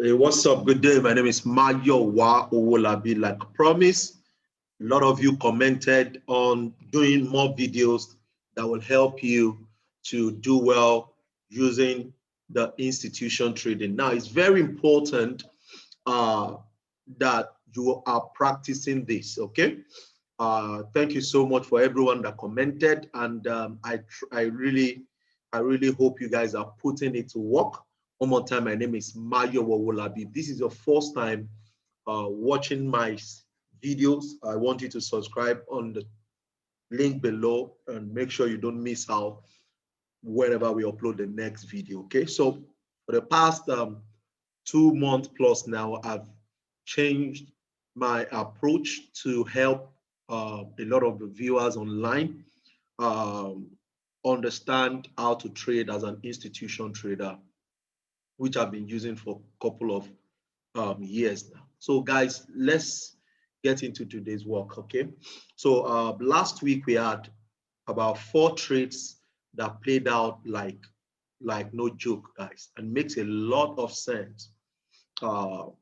Hey, what's up? Good day. My name is Mayo Wa Owolabi. Like promised, a lot of you commented on doing more videos that will help you to do well using the institution trading. Now, it's very important that you are practicing this, okay? Thank you so much for everyone that commented, and I really hope you guys are putting it to work. One more time, my name is Mayo Wawolabi. If this is your first time watching my videos, I want you to subscribe on the link below and make sure you don't miss out whenever we upload the next video. Okay, so for the past 2 months plus now, I've changed my approach to help a lot of the viewers online understand how to trade as an institution trader, which I've been using for a couple of years now. So guys, let's get into today's work, okay? So last week we had about 4 trades that played out like no joke, guys, and makes a lot of sense. I'll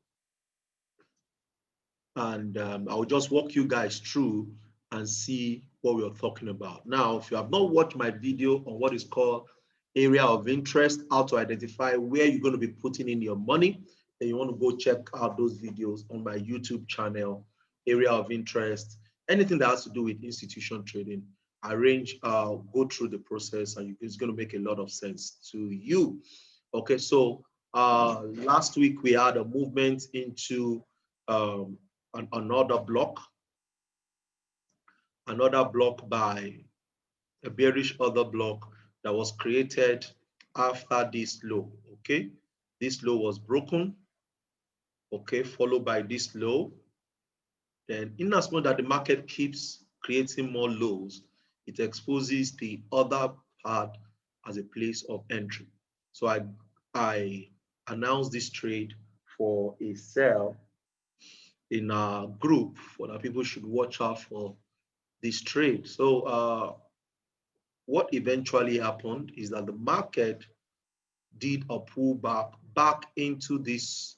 just walk you guys through and see what we're talking about. Now, if you have not watched my video on what is called area of interest, how to identify where you're going to be putting in your money, then you want to go check out those videos on my YouTube channel, area of interest, anything that has to do with institution trading. Go through the process, and it's going to make a lot of sense to you. Okay, so last week we had a movement into another block by a bearish other block that was created after this low. Okay, this low was broken, okay, followed by this low. Then in as much that the market keeps creating more lows, it exposes the other part as a place of entry. So I announced this trade for a sell in our group, for that people should watch out for this trade. So what eventually happened is that the market did a pullback back into this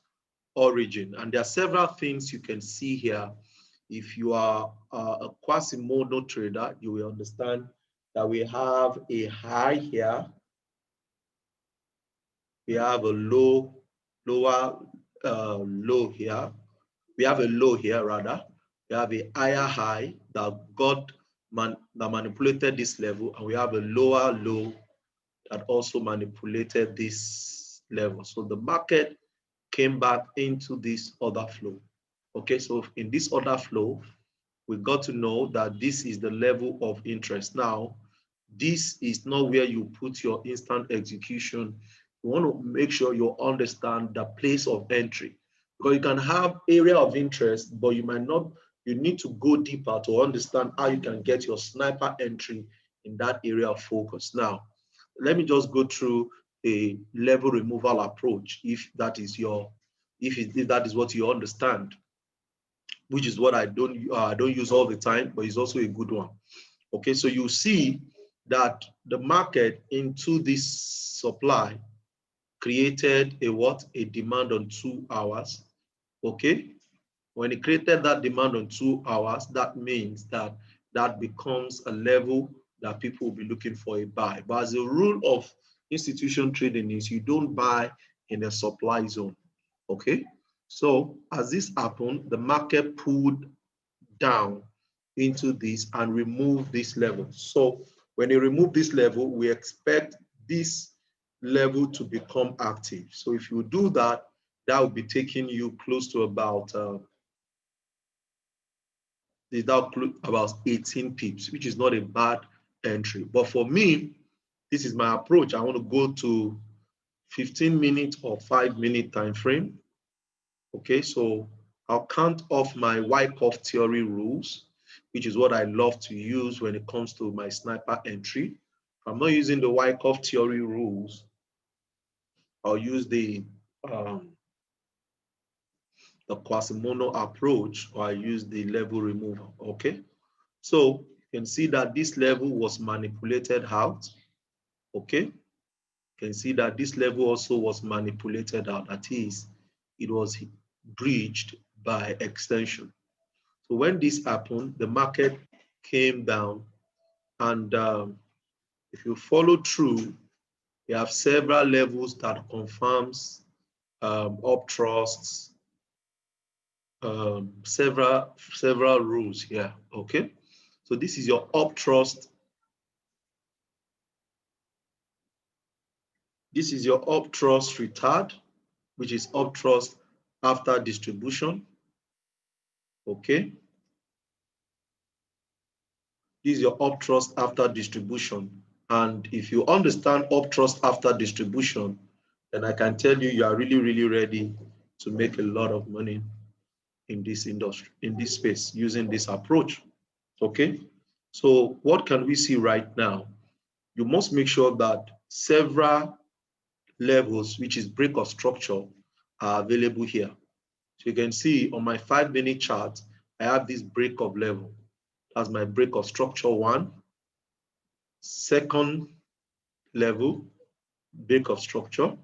origin, and there are several things you can see here. If you are a quasi-mono trader, you will understand that we have a high here, we have a low here, we have a low here rather, we have a higher high that manipulated this level, and we have a lower low that also manipulated this level. So the market came back into this order flow. Okay, so in this order flow, we got to know that this is the level of interest. Now, this is not where you put your instant execution. You want to make sure you understand the place of entry, because you can have area of interest, but you might not. You need to go deeper to understand how you can get your sniper entry in that area of focus. Now, let me just go through a level removal approach if that is what you understand, which is what I don't use all the time, but it's also a good one. Okay, so you see that the market into this supply created a demand on 2 hours. Okay, when it created that demand on 2 hours, that means that becomes a level that people will be looking for a buy. But as a rule of institution trading is you don't buy in a supply zone. Okay, so as this happened, the market pulled down into this and removed this level. So when you remove this level, we expect this level to become active. So if you do that, that will be taking you close to about 18 pips, which is not a bad entry. But for me, this is my approach. I want to go to 15-minute or 5-minute time frame. Okay, so I'll count off my Wyckoff theory rules, which is what I love to use when it comes to my sniper entry. If I'm not using the Wyckoff theory rules, I'll use the quasi-mono approach, or I use the level removal. Okay, so you can see that this level was manipulated out. Okay, you can see that this level also was manipulated out. That is, it was breached by extension. So when this happened, the market came down, and if you follow through, you have several levels that confirms up trusts, several rules here. Okay, so this is your up trust. This is your up trust retard, which is up trust after distribution. Okay, this is your up trust after distribution. And if you understand up trust after distribution, then I can tell you, you are really, really ready to make a lot of money in this industry, in this space, using this approach. Okay, so what can we see right now? You must make sure that several levels, which is break of structure, are available here. So you can see on my 5-minute chart, I have this break of level. That's my break of structure 1. Second level, break of structure.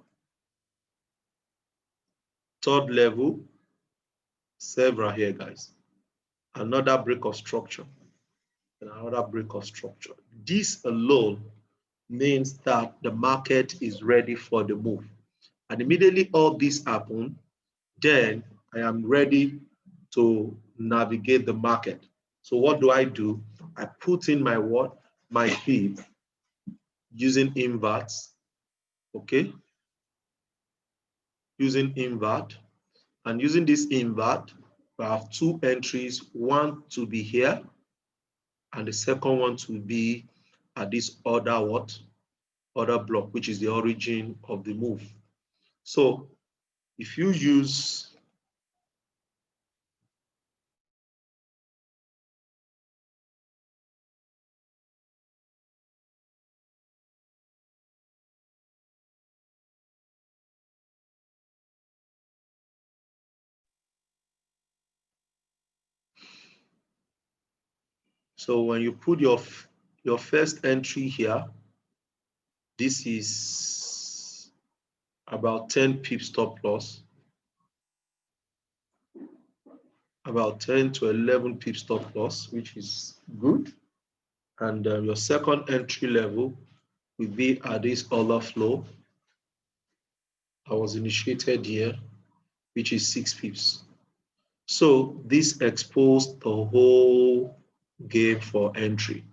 Third level, several here, guys. Another break of structure and another break of structure. This alone means that the market is ready for the move. And immediately all this happen, then I am ready to navigate the market. So what do? I put in my what? My fib using inverts, okay? Using invert. And using this invert, I have 2 entries, one to be here, and the second one to be at this other what? Other block, which is the origin of the move. So if you use so when you put your first entry here, this is about 10 pips stop loss, about 10 to 11 pips stop loss, which is good. And your second entry level will be at this order flow that was initiated here, which is 6 pips. So this exposed the whole game for entry.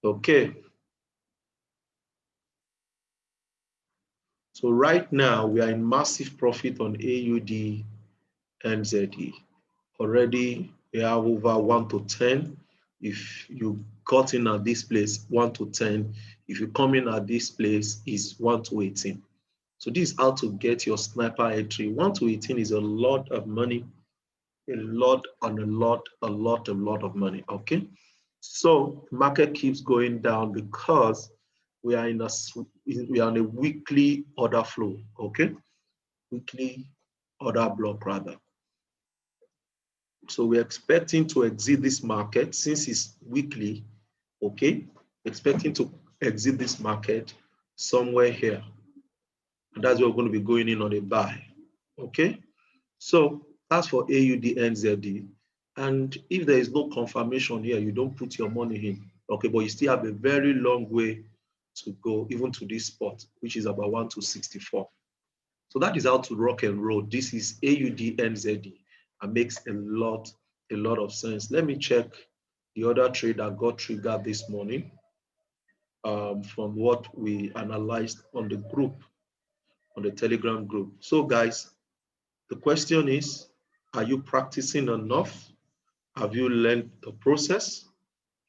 Okay. So right now we are in massive profit on AUD and ZE. Already we have over 1 to 10. If you got in at this place, 1 to 10. If you come in at this place, is 1 to 18. So this is how to get your sniper entry. 1 to 18 is a lot of money, a lot of money. Okay. So market keeps going down because we are on a weekly order flow. Okay, weekly order block rather. So we're expecting to exit this market since it's weekly. Okay, expecting to exit this market somewhere here, and that's where we're going to be going in on a buy. Okay, so that's for AUD NZD. And if there is no confirmation here, you don't put your money in. Okay, but you still have a very long way to go, even to this spot, which is about 1 to 64. So that is how to rock and roll. This is AUD NZD and makes a lot of sense. Let me check the other trade that got triggered this morning from what we analyzed on the group, on the Telegram group. So guys, the question is, are you practicing enough? Have you learned the process?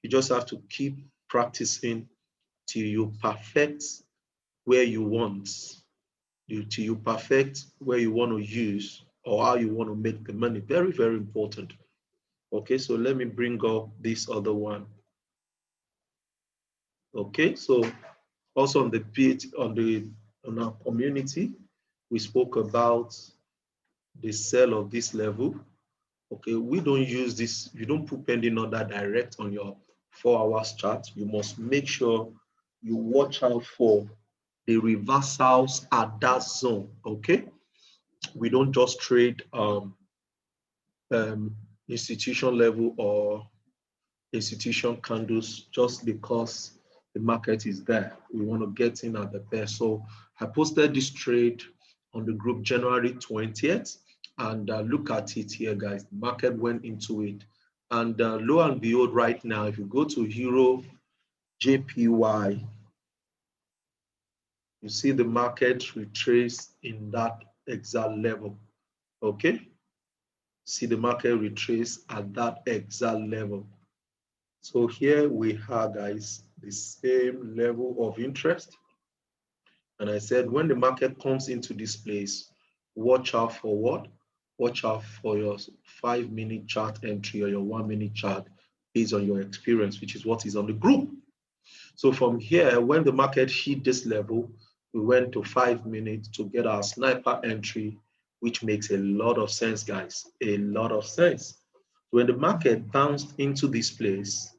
You just have to keep practicing till you perfect where you want, till you perfect where you want to use or how you want to make the money. Very, very important. Okay, so let me bring up this other one. Okay, so also on the page, on our community, we spoke about the sell of this level. Okay, we don't use this, you don't put pending order direct on your 4 hours chart. You must make sure you watch out for the reversals at that zone. Okay, we don't just trade institution level or institution candles just because the market is there. We want to get in at the best. So I posted this trade on the group January 20th, and look at it here, guys. The market went into it, and lo and behold, right now, if you go to Euro JPY, you see the market retrace in that exact level. Okay, see the market retrace at that exact level. So here we have, guys, the same level of interest. And I said, when the market comes into this place, watch out for what? Watch out for your 5-minute chart entry or your 1-minute chart based on your experience, which is what is on the group. So from here, when the market hit this level, we went to 5 minutes to get our sniper entry, which makes a lot of sense, guys, a lot of sense. When the market bounced into this place,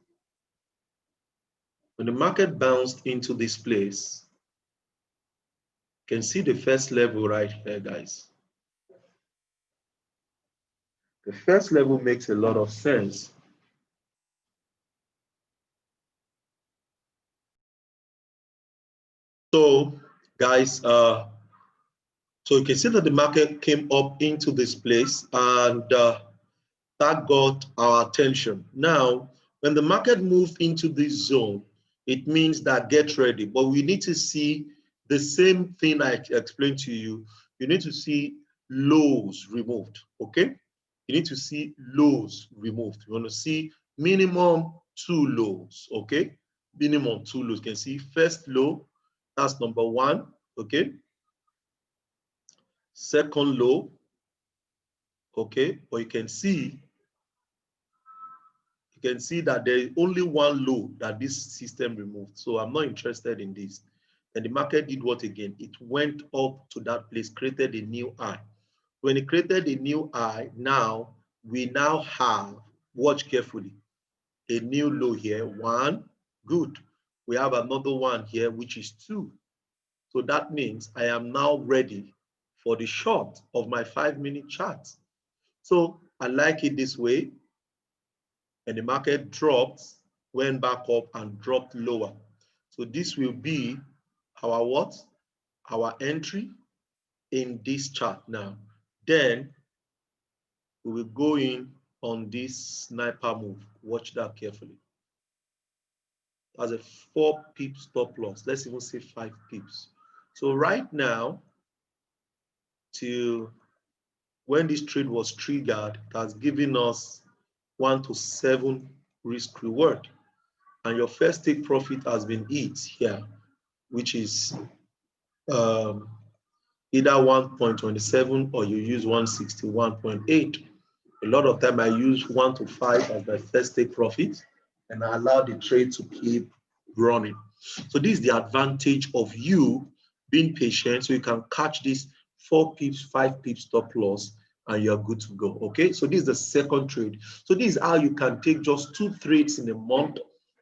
you can see the first level right here, guys. The first level makes a lot of sense. So, guys, so you can see that the market came up into this place, and that got our attention. Now, when the market moved into this zone, it means that get ready. But we need to see the same thing I explained to you. You need to see lows removed, okay? You need to see lows removed. You want to see minimum 2 lows, okay? Minimum 2 lows. You can see first low, that's number 1, okay? Second low, okay? But you can see that there is only 1 low that this system removed. So I'm not interested in this. And the market did what again? It went up to that place, created a new high. When it created a new high, now we now have, watch carefully, a new low here, 1, good. We have another one here, which is 2. So that means I am now ready for the short of my 5-minute chart. So I like it this way. And the market dropped, went back up and dropped lower. So this will be our what? Our entry in this chart now. Then we will go in on this sniper move. Watch that carefully. As a 4 pips stop loss. Let's even say 5 pips. So right now, till when this trade was triggered, it has given us 1 to 7 risk reward. And your first take profit has been hit here, which is either 1.27 or you use 161.8. A lot of time I use 1 to 5 as my first take profit, and I allow the trade to keep running. So this is the advantage of you being patient, so you can catch this 4 pips, 5 pips stop loss, and you're good to go. Okay, so this is the second trade. So this is how you can take just 2 trades in a month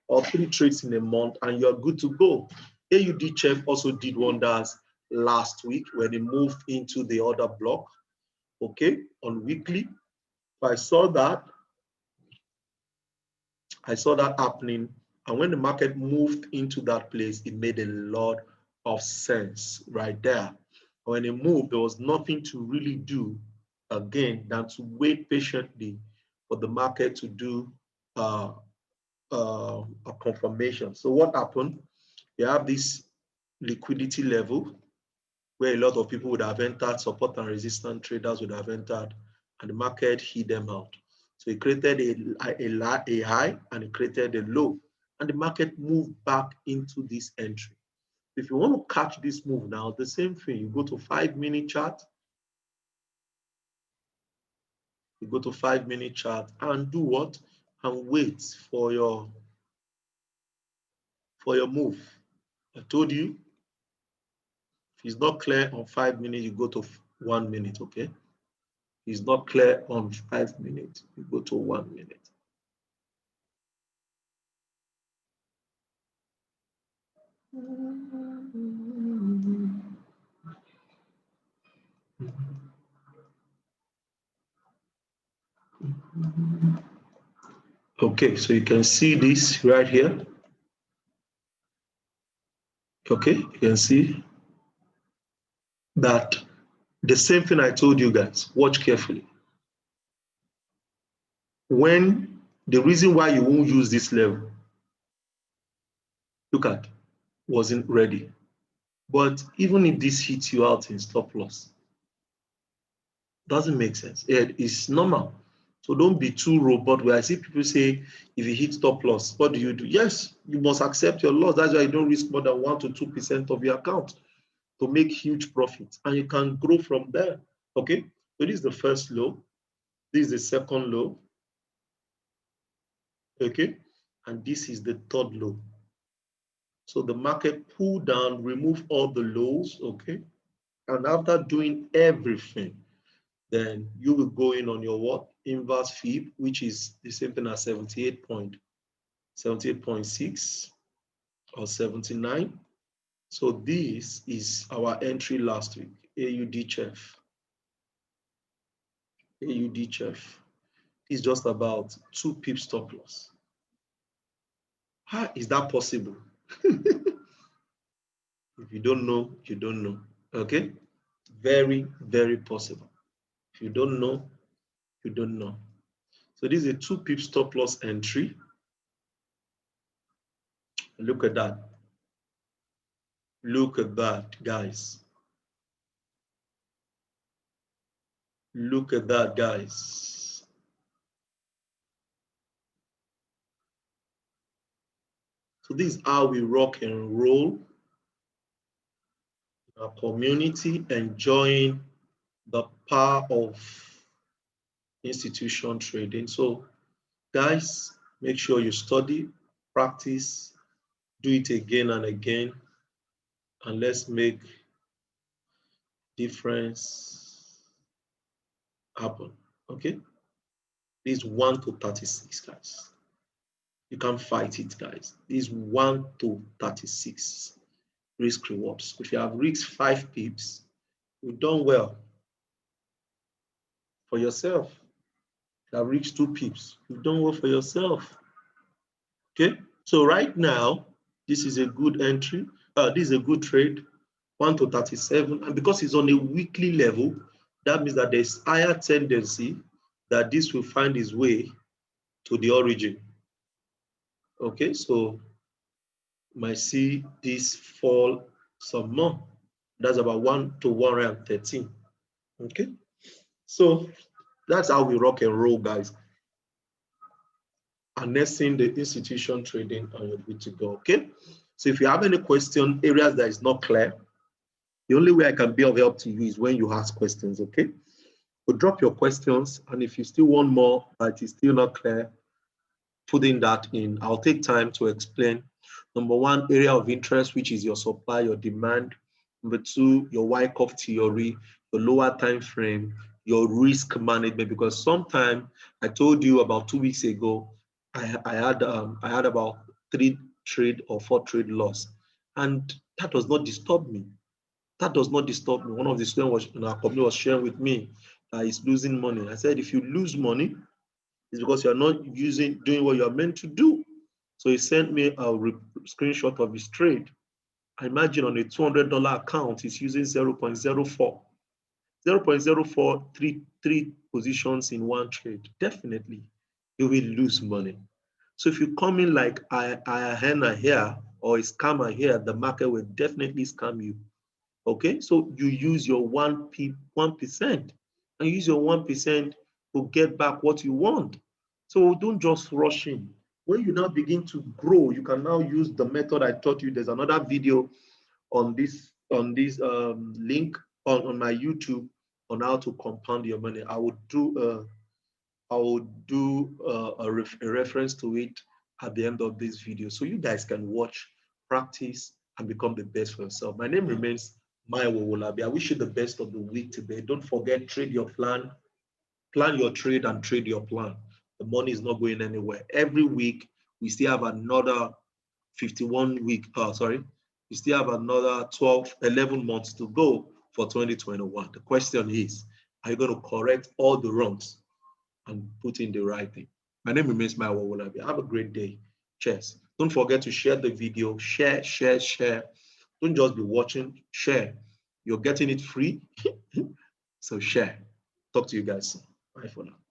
or 3 trades in a month, and you're good to go. AUD Chef also did wonders last week when it moved into the other block, okay, on weekly. So I saw that happening, and when the market moved into that place, it made a lot of sense right there. When it moved, there was nothing to really do again than to wait patiently for the market to do a confirmation. So what happened? You have this liquidity level where a lot of people would have entered, support and resistance traders would have entered, and the market hit them out. So it created a high and it created a low, and the market moved back into this entry. If you want to catch this move now, the same thing, you go to 5-minute chart, and do what? And wait for your move. I told you, if it's not clear on 5 minutes, you go to 1 minute, okay? If it's not clear on 5 minutes, you go to 1 minute. Okay, so you can see this right here. Okay, you can see that the same thing I told you guys. Watch carefully. When the reason why you won't use this level, look at, wasn't ready. But even if this hits you out in stop loss, doesn't make sense. It's normal. So don't be too robot. Where I see people say, if you hit stop loss, what do you do? Yes, you must accept your loss. That's why you don't risk more than 1 to 2% of your account to make huge profits, and you can grow from there. Okay, so this is the first low. This is the second low. Okay, and this is the third low. So the market pull down, remove all the lows. Okay, and after doing everything, then you will go in on your what? Inverse fib, which is the same thing as 78.6 or 79. So this is our entry last week, AUD-CHF. AUD-CHF is just about 2 pips stop loss. How is that possible? If you don't know, you don't know. Okay? Very, very possible. If you don't know, you don't know. So this is a 2 pip stop loss entry. Look at that. Look at that, guys. Look at that, guys. So this is how we rock and roll in our community, enjoying the power of institution trading. So guys, make sure you study, practice, do it again and again, and let's make difference happen. Okay? This is 1 to 36, guys. You can't fight it, guys. This is 1 to 36 risk rewards. If you have risked 5 pips, you've done well for yourself. If you have reached 2 pips, you've done well for yourself. Okay? So right now, this is a good entry. This is a good trade, 1 to 37. And because it's on a weekly level, that means that there's higher tendency that this will find its way to the origin. Okay, so you might see this fall some more. That's about 1 to 113. Okay, so that's how we rock and roll, guys. Harnessing the institution trading, and you're good to go. Okay, so if you have any question, areas that is not clear, the only way I can be of help to you is when you ask questions. Okay, so drop your questions, and if you still want more, but it's still not clear, putting that in. I'll take time to explain. Number one, area of interest, which is your supply, your demand. Number two, your Wyckoff theory, your lower time frame, your risk management. Because sometimes I told you about 2 weeks ago, I had about 3 trade or 4 trade loss, and that does not disturb me. That does not disturb me. One of the students in our company was sharing with me that he's losing money. I said, if you lose money, it's because you're not doing what you're meant to do. So he sent me a screenshot of his trade. I imagine on a $200 account, he's using 0.04. 0.04, three positions in one trade. Definitely, you will lose money. So if you come in like I henna here or a scammer here, the market will definitely scam you. Okay, so you use your 1%, and use your 1% to get back what you want. So don't just rush in. When you now begin to grow, you can now use the method I taught you. There's another video on this link on my YouTube on how to compound your money. I would do a reference to it at the end of this video, so you guys can watch, practice, and become the best for yourself. My name remains Maiwo Wolabi. I wish you the best of the week today. Don't forget, trade your plan your trade, and trade your plan. The money is not going anywhere. Every week, we still have another 51 week, we still have another 11 months to go for 2021. The question is, are you going to correct all the wrongs and put in the right thing? My name remains my Wolabi. Have a great day. Cheers. Don't forget to share the video. Share, share, share. Don't just be watching. Share. You're getting it free. So share. Talk to you guys soon. Bye for now.